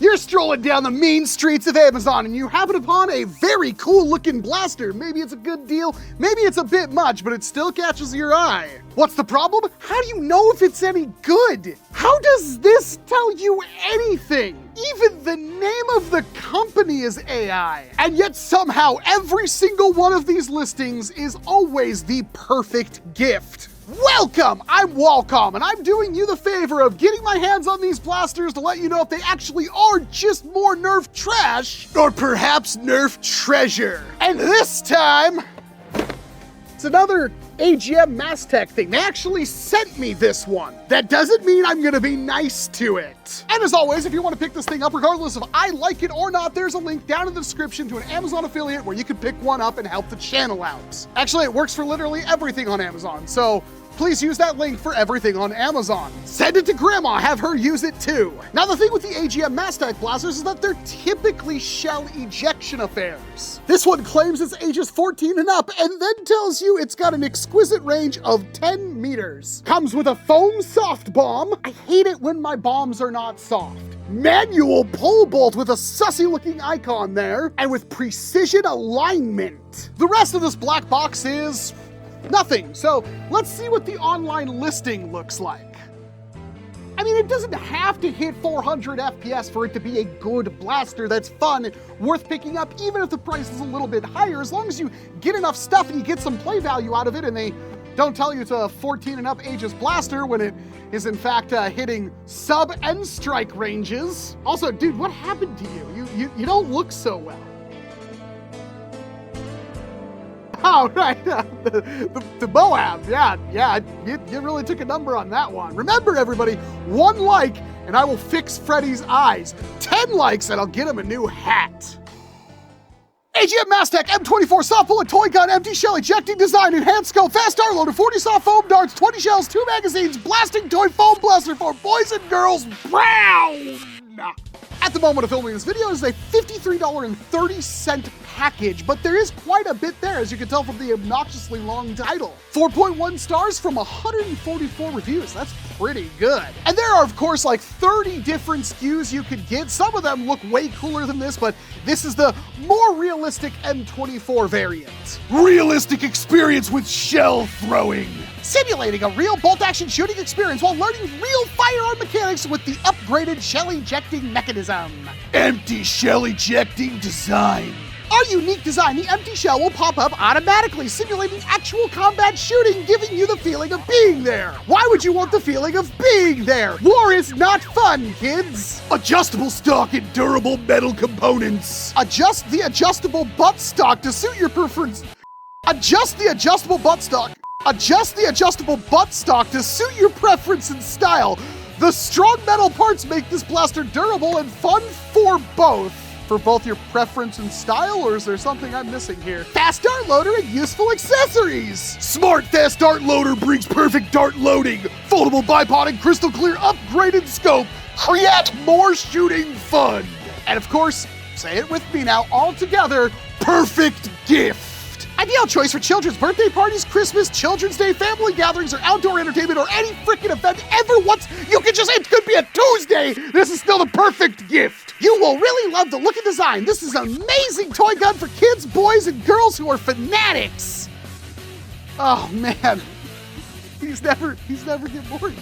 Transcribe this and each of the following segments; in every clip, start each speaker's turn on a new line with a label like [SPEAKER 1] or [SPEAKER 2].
[SPEAKER 1] You're strolling down the mean streets of Amazon and you happen upon a very cool looking blaster. Maybe it's a good deal, maybe it's a bit much, but it still catches your eye. What's the problem? How do you know if it's any good? How does this tell you anything? Even the name of the company is AI. And yet somehow every single one of these listings is always the perfect gift. Welcome! I'm Walcom, and I'm doing you the favor of getting my hands on these blasters to let you know if they actually are just more Nerf trash, or perhaps Nerf treasure. And this time, it's another AGM MASTECH thing. They actually sent me this one. That doesn't mean I'm gonna be nice to it. And as always, if you want to pick this thing up, regardless of I like it or not, there's a link down in the description to an Amazon affiliate where you can pick one up and help the channel out. Actually, it works for literally everything on Amazon, so please use that link for everything on Amazon. Send it to grandma, have her use it too. Now the thing with the AGM MASTECH blasters is that they're typically shell ejection affairs. This one claims it's ages 14 and up and then tells you it's got an exquisite range of 10 meters. Comes with a foam soft bomb. I hate it when my bombs are not soft. Manual pole bolt with a sussy looking icon there, and with precision alignment. The rest of this black box is nothing. So let's see what the online listing looks like. I mean, it doesn't have to hit 400 FPS for it to be a good blaster that's fun and worth picking up, even if the price is a little bit higher, as long as you get enough stuff and you get some play value out of it and they don't tell you it's a 14 and up ages blaster when it is in fact hitting sub and strike ranges. Also, dude, what happened to you? You don't look so well. Oh, right, the Moab, yeah, you really took a number on that one. Remember, everybody, 1 like and I will fix Freddy's eyes. 10 likes and I'll get him a new hat. AGM MASTECH M24 soft bullet toy gun, empty shell ejecting design, enhanced scope, fast star loader, 40 soft foam darts, 20 shells, 2 magazines, blasting toy foam blaster for boys and girls, brown! At the moment of filming this video, it is a $53.30 package, but there is quite a bit there, as you can tell from the obnoxiously long title. 4.1 stars from 144 reviews. That's pretty good. And there are, of course, like 30 different SKUs you could get. Some of them look way cooler than this, but this is the more realistic M24 variant. Realistic experience with shell throwing. Simulating a real bolt-action shooting experience while learning real firearm mechanics with the upgraded shell ejecting mechanism. Empty shell ejecting design. Our unique design, the empty shell will pop up automatically, simulating actual combat shooting, giving you the feeling of being there. Why would you want the feeling of being there? War is not fun, kids. Adjustable stock and durable metal components. Adjust the adjustable butt stock to suit your preference. Adjust the adjustable butt stock. Adjust the adjustable butt stock to suit your preference and style. The strong metal parts make this blaster durable and fun for both. For both your preference and style, or is there something I'm missing here? Fast dart loader and useful accessories. Smart fast dart loader brings perfect dart loading. Foldable bipod and crystal clear upgraded scope. Create more shooting fun. And of course, say it with me now, all together, perfect gift. Ideal choice for children's birthday parties, Christmas, Children's Day, family gatherings, or outdoor entertainment, or any freaking event ever once. You can just say it could be a Tuesday. This is still the perfect gift. You will really love the look and design. This is an amazing toy gun for kids, boys, and girls who are fanatics. Oh man, he's never get bored.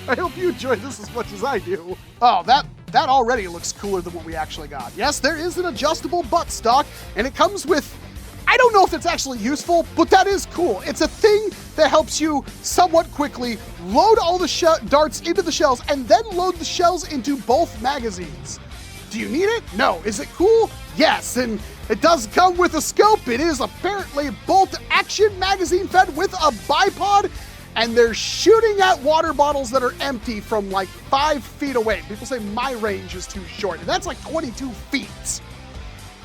[SPEAKER 1] I hope you enjoy this as much as I do. Oh, that already looks cooler than what we actually got. Yes, there is an adjustable butt stock, and it comes with, I don't know if it's actually useful, but that is cool. It's a thing that helps you somewhat quickly load all the darts into the shells and then load the shells into both magazines. Do you need it? No. Is it cool? Yes, and it does come with a scope. It is apparently bolt-action magazine fed with a bipod, and they're shooting at water bottles that are empty from like 5 feet away. People say my range is too short, and that's like 22 feet.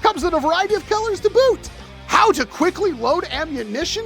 [SPEAKER 1] Comes in a variety of colors to boot. How to quickly load ammunition?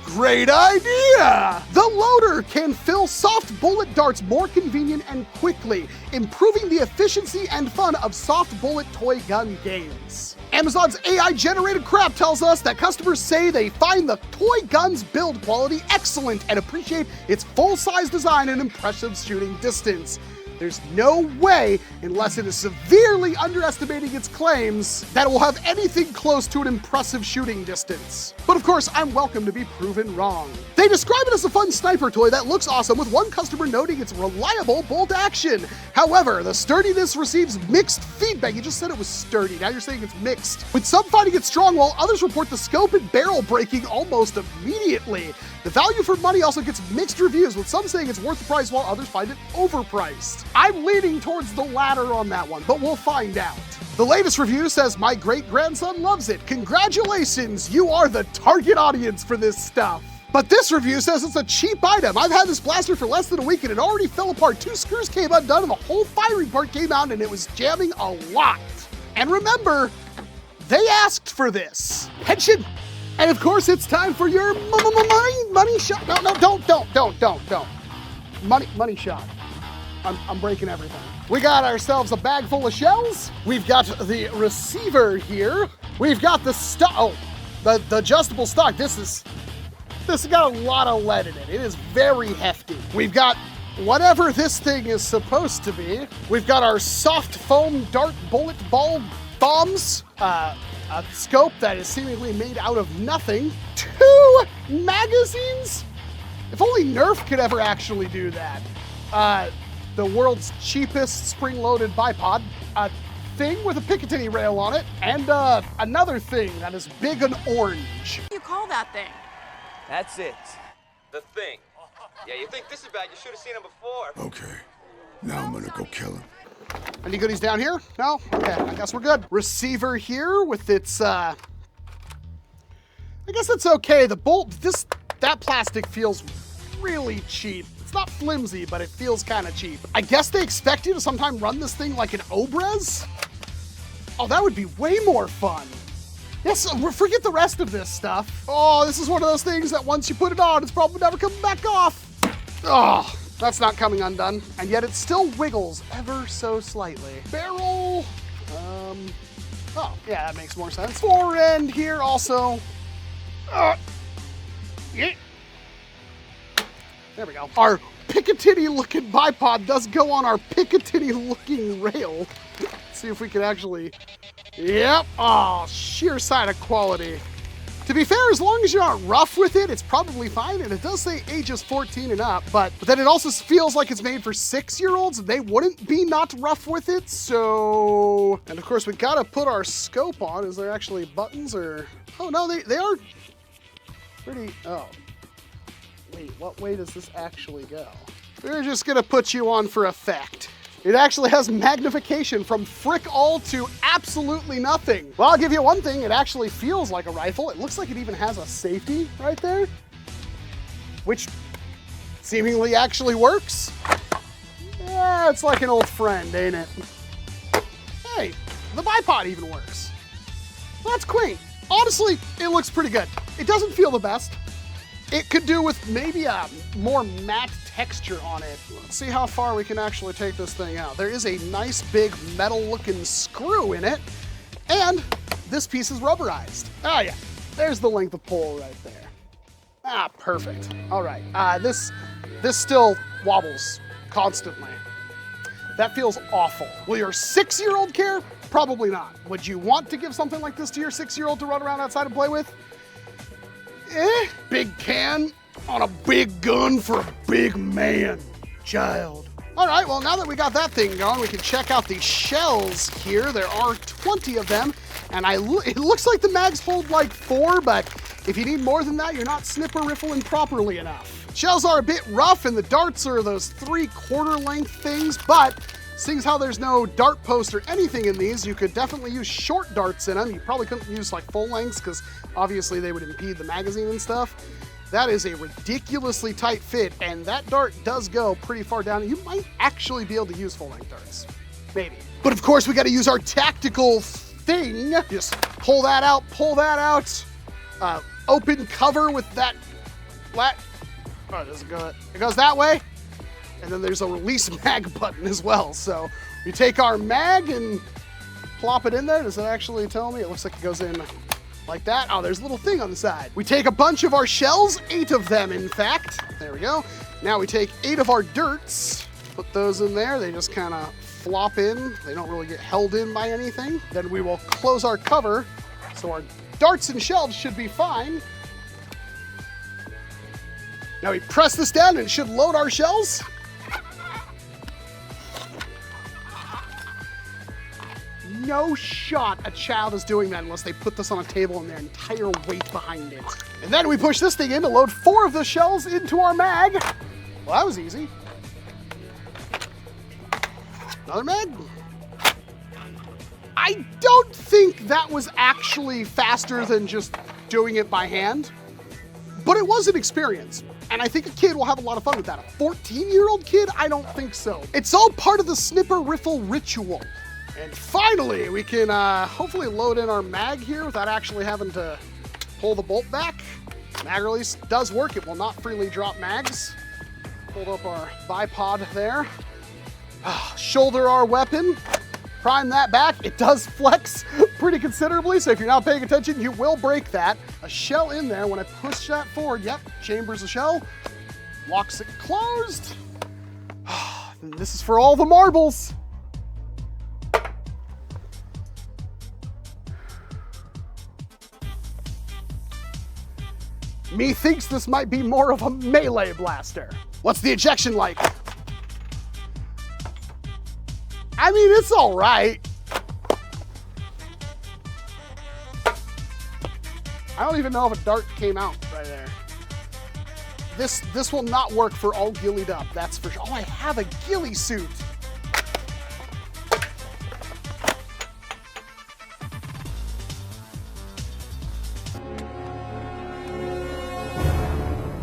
[SPEAKER 1] Great idea! The loader can fill soft bullet darts more convenient and quickly, improving the efficiency and fun of soft bullet toy gun games. Amazon's AI-generated crap tells us that customers say they find the toy gun's build quality excellent and appreciate its full-size design and impressive shooting distance. There's no way, unless it is severely underestimating its claims, that it will have anything close to an impressive shooting distance. But of course, I'm welcome to be proven wrong. They describe it as a fun sniper toy that looks awesome, with one customer noting its reliable bolt action. However, the sturdiness receives mixed feedback. You just said it was sturdy, now you're saying it's mixed. With some finding it strong, while others report the scope and barrel breaking almost immediately. The value for money also gets mixed reviews, with some saying it's worth the price while others find it overpriced. I'm leaning towards the latter on that one, but we'll find out. The latest review says, my great-grandson loves it. Congratulations, you are the target audience for this stuff. But this review says it's a cheap item. I've had this blaster for less than a week and it already fell apart. 2 screws came undone and the whole firing part came out and it was jamming a lot. And remember, they asked for this. Pension. And of course, it's time for your money shot. No, don't. Money shot. I'm breaking everything. We got ourselves a bag full of shells. We've got the receiver here. We've got the the adjustable stock. This has got a lot of lead in it. It is very hefty. We've got whatever this thing is supposed to be. We've got our soft foam dart bullet ball bombs. A scope that is seemingly made out of nothing. 2 magazines? If only NERF could ever actually do that. The world's cheapest spring-loaded bipod. A thing with a Picatinny rail on it. And another thing that is big and orange.
[SPEAKER 2] What do you call that thing?
[SPEAKER 3] That's it. The thing. Yeah, you think this is bad, you should have seen him before.
[SPEAKER 4] Okay, now I'm gonna go kill him.
[SPEAKER 1] Any goodies down here? No? Okay, I guess we're good. Receiver here with its, I guess it's okay. The bolt, that plastic feels really cheap. It's not flimsy, but it feels kind of cheap. I guess they expect you to sometime run this thing like an Obrez? Oh, that would be way more fun. Yes, forget the rest of this stuff. Oh, this is one of those things that once you put it on, it's probably never coming back off. Oh. That's not coming undone, and yet it still wiggles ever so slightly. Barrel, oh, yeah, that makes more sense. Fore end here also. Yeah. There we go. Our Picatinny-looking bipod does go on our Picatinny-looking rail. Let's see if we can actually, yep, oh, sheer sign of quality. To be fair, as long as you're not rough with it, it's probably fine, and it does say ages 14 and up, but then it also feels like it's made for 6-year-olds, and they wouldn't be not rough with it, so... And of course, we gotta put our scope on. Is there actually buttons, or... Oh, no, they are pretty... Oh. Wait, what way does this actually go? We're just gonna put you on for effect. It actually has magnification from frick all to absolutely nothing. Well, I'll give you one thing, it actually feels like a rifle. It looks like it even has a safety right there, which seemingly actually works. Yeah, it's like an old friend, ain't it? Hey, the bipod even works. Well, that's quaint. Honestly, it looks pretty good. It doesn't feel the best. It could do with maybe a more matte texture on it. Let's see how far we can actually take this thing out. There is a nice big metal looking screw in it, and this piece is rubberized. Oh yeah, there's the length of pole right there. Ah, perfect. All right, this still wobbles constantly. That feels awful. Will your 6-year-old care? Probably not. Would you want to give something like this to your 6-year-old to run around outside and play with? Big can on a big gun for a big man, child. All right, well, now that we got that thing going, we can check out the shells here. There are 20 of them, and it looks like the mags hold like 4, but if you need more than that, you're not snipper-riffling properly enough. Shells are a bit rough, and the darts are those 3/4 length things, but seeing as how there's no dart post or anything in these, you could definitely use short darts in them. You probably couldn't use like full lengths because obviously they would impede the magazine and stuff. That is a ridiculously tight fit, and that dart does go pretty far down. You might actually be able to use full length darts, maybe. But of course we gotta use our tactical thing. Just pull that out, open cover with that flat, oh, does it go, it goes that way? And then there's a release mag button as well. So we take our mag and plop it in there. Does it actually tell me? It looks like it goes in like that. Oh, there's a little thing on the side. We take a bunch of our shells, 8 of them in fact. There we go. Now we take 8 of our dirts, Put those in there. They just kind of flop in. They don't really get held in by anything. Then we will close our cover, so our darts and shells should be fine. Now we press this down and it should load our shells. No shot a child is doing that unless they put this on a table and their entire weight behind it. And then we push this thing in to load 4 of the shells into our mag. Well, that was easy. Another mag. I don't think that was actually faster than just doing it by hand, but it was an experience. And I think a kid will have a lot of fun with that. A 14-year-old kid? I don't think so. It's all part of the snipper riffle ritual. And finally, we can hopefully load in our mag here without actually having to pull the bolt back. Mag release does work. It will not freely drop mags. Hold up our bipod there. Shoulder our weapon. Prime that back. It does flex pretty considerably, so if you're not paying attention, you will break that. A shell in there. When I push that forward, yep, chambers the shell. Locks it closed. And this is for all the marbles. Methinks this might be more of a melee blaster. What's the ejection like? I mean, it's all right. I don't even know if a dart came out right there. This will not work for all ghillied up, that's for sure. Oh, I have a ghillie suit.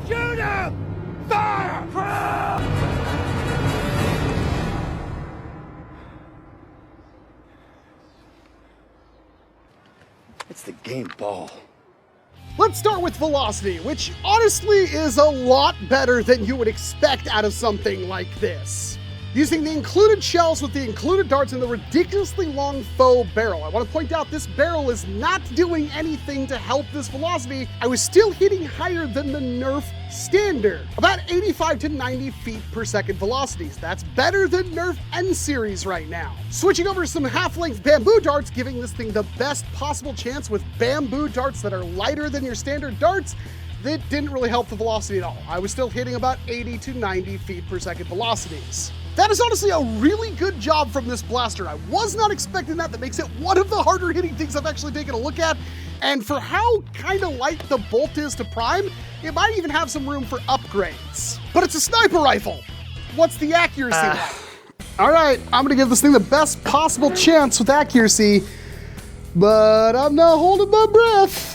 [SPEAKER 4] Shoot him! Fire! It's the game ball.
[SPEAKER 1] Let's start with velocity, which honestly is a lot better than you would expect out of something like this. Using the included shells with the included darts and the ridiculously long faux barrel. I want to point out this barrel is not doing anything to help this velocity. I was still hitting higher than the NERF standard, about 85 to 90 feet per second velocities. That's better than NERF N series right now. Switching over to some half-length bamboo darts, giving this thing the best possible chance with bamboo darts that are lighter than your standard darts. That didn't really help the velocity at all. I was still hitting about 80 to 90 feet per second velocities. That is honestly a really good job from this blaster. I was not expecting that. That makes it one of the harder hitting things I've actually taken a look at. And for how kind of light the bolt is to prime, it might even have some room for upgrades. But it's a sniper rifle. What's the accuracy like? All right, I'm gonna give this thing the best possible chance with accuracy, but I'm not holding my breath.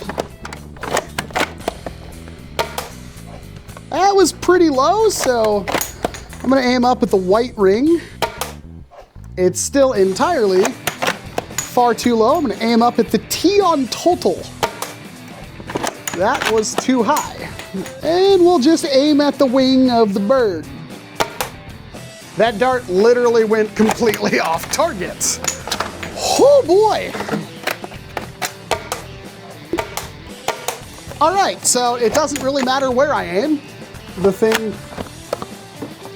[SPEAKER 1] That was pretty low, so I'm gonna aim up at the white ring. It's still entirely far too low. I'm gonna aim up at the T on total. That was too high. And we'll just aim at the wing of the bird. That dart literally went completely off target. Oh boy. All right, so it doesn't really matter where I aim. The thing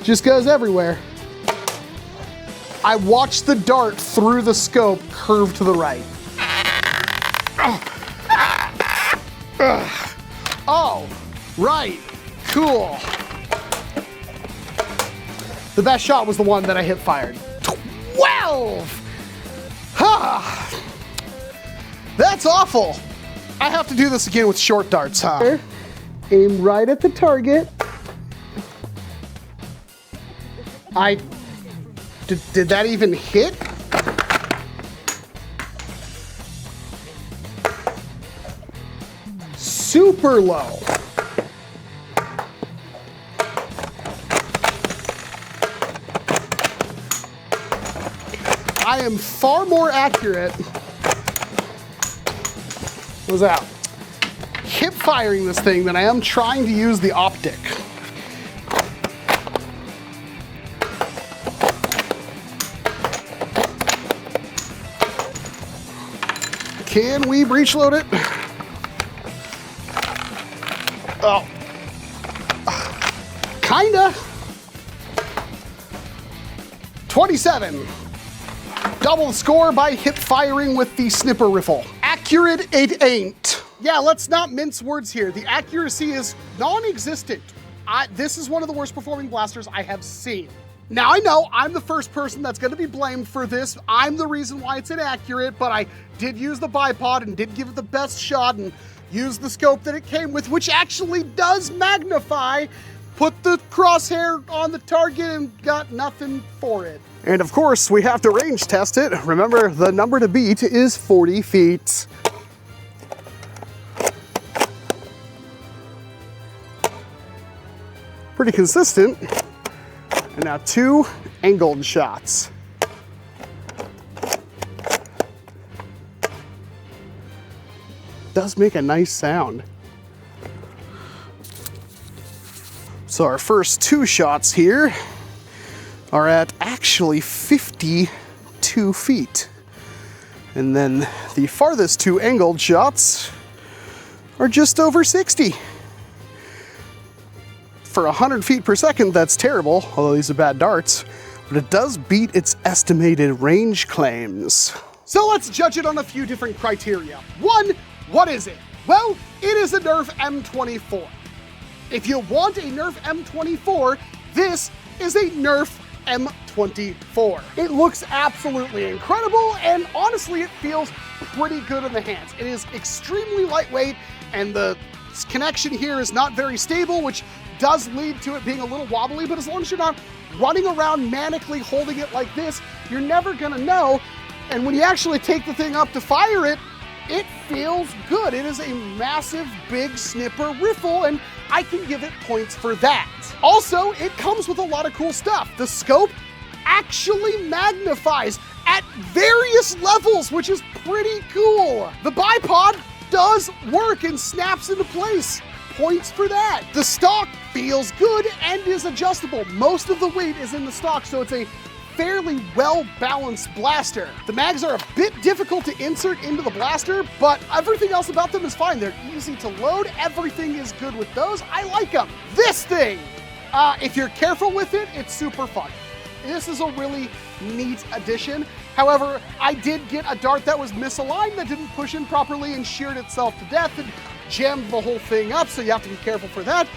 [SPEAKER 1] just goes everywhere. I watched the dart through the scope curve to the right. Oh, right, cool. The best shot was the one that I hip fired. 12! Ha! That's awful. I have to do this again with short darts, huh? Aim right at the target. Did that even hit? Super low. I am far more accurate. What was that? Hip firing this thing than I am trying to use the optic. Can we breech load it? Oh. Kinda. 27. Double the score by hip firing with the snipper riffle. Accurate, it ain't. Yeah, let's not mince words here. The accuracy is non-existent. This is one of the worst performing blasters I have seen. Now, I know I'm the first person that's gonna be blamed for this. I'm the reason why it's inaccurate, but I did use the bipod and did give it the best shot and use the scope that it came with, which actually does magnify. Put the crosshair on the target and got nothing for it. And of course, we have to range test it. Remember, the number to beat is 40 feet. Pretty consistent. And now 2 angled shots. Does make a nice sound. So our first 2 shots here are at actually 52 feet. And then the farthest 2 angled shots are just over 60. For 100 feet per second, that's terrible, although these are bad darts, but it does beat its estimated range claims. So let's judge it on a few different criteria. 1, what is it? Well, it is a NERF M24. If you want a NERF M24, this is a NERF M24. It looks absolutely incredible, and honestly, it feels pretty good in the hands. It is extremely lightweight, and the connection here is not very stable, which does lead to it being a little wobbly, but as long as you're not running around manically holding it like this, you're never gonna know. And when you actually take the thing up to fire it, it feels good. It is a massive, big snipper riffle, and I can give it points for that. Also, it comes with a lot of cool stuff. The scope actually magnifies at various levels, which is pretty cool. The bipod does work and snaps into place. Points for that. The stock feels good and is adjustable. Most of the weight is in the stock, so it's a fairly well-balanced blaster. The mags are a bit difficult to insert into the blaster, but everything else about them is fine. They're easy to load. Everything is good with those. I like them. This thing, if you're careful with it, it's super fun. This is a really neat addition. However, I did get a dart that was misaligned, that didn't push in properly and sheared itself to death and jammed the whole thing up, so you have to be careful for that.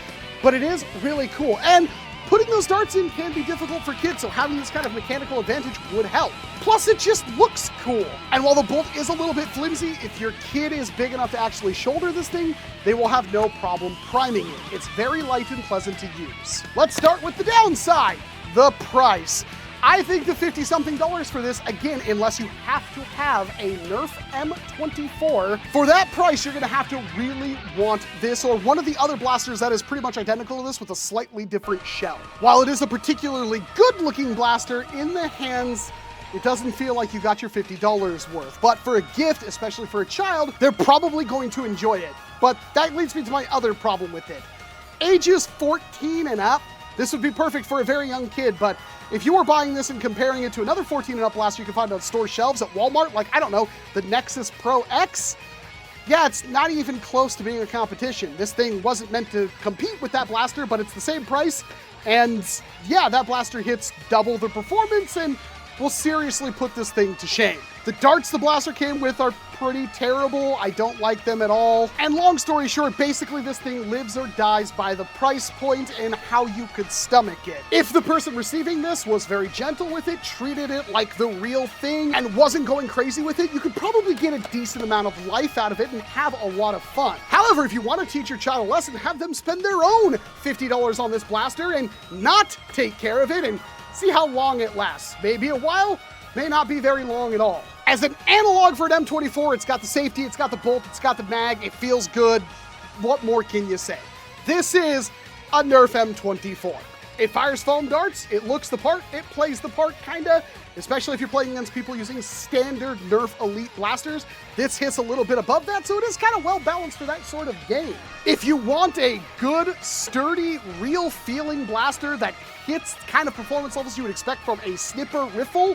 [SPEAKER 1] But it is really cool. And putting those darts in can be difficult for kids, so having this kind of mechanical advantage would help. Plus, it just looks cool. And while the bolt is a little bit flimsy, if your kid is big enough to actually shoulder this thing, they will have no problem priming it. It's very light and pleasant to use. Let's start with the downside, the price. I think the $50-something for this, again, unless you have to have a NERF M24, for that price, you're gonna have to really want this or one of the other blasters that is pretty much identical to this with a slightly different shell. While it is a particularly good-looking blaster, in the hands, it doesn't feel like you got your $50 worth. But for a gift, especially for a child, they're probably going to enjoy it. But that leads me to my other problem with it. Ages 14 and up, this would be perfect for a very young kid, but if you were buying this and comparing it to another 14 and up blaster you can find on store shelves at Walmart, like, I don't know, the Nexus Pro X, yeah, it's not even close to being a competition. This thing wasn't meant to compete with that blaster, but it's the same price, and yeah, that blaster hits double the performance and will seriously put this thing to shame. The darts the blaster came with are pretty terrible. I don't like them at all. And long story short, basically this thing lives or dies by the price point and how you could stomach it. If the person receiving this was very gentle with it, treated it like the real thing, and wasn't going crazy with it, you could probably get a decent amount of life out of it and have a lot of fun. However, if you want to teach your child a lesson, have them spend their own $50 on this blaster and not take care of it and see how long it lasts. Maybe a while, may not be very long at all. As an analog for an M24, it's got the safety, it's got the bolt, it's got the mag, it feels good. What more can you say? This is a NERF M24. It fires foam darts, it looks the part, it plays the part kinda, especially if you're playing against people using standard NERF Elite blasters. This hits a little bit above that, so it is kind of well balanced for that sort of game. If you want a good, sturdy, real feeling blaster that hits the kind of performance levels you would expect from a snipper riffle,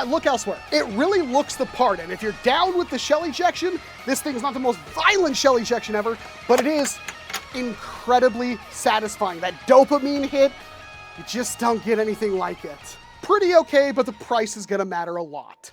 [SPEAKER 1] look elsewhere. It really looks the part, and if you're down with the shell ejection, this thing is not the most violent shell ejection ever, but it is incredibly satisfying. That dopamine hit, you just don't get anything like it. pretty okay, but the price is gonna matter a lot.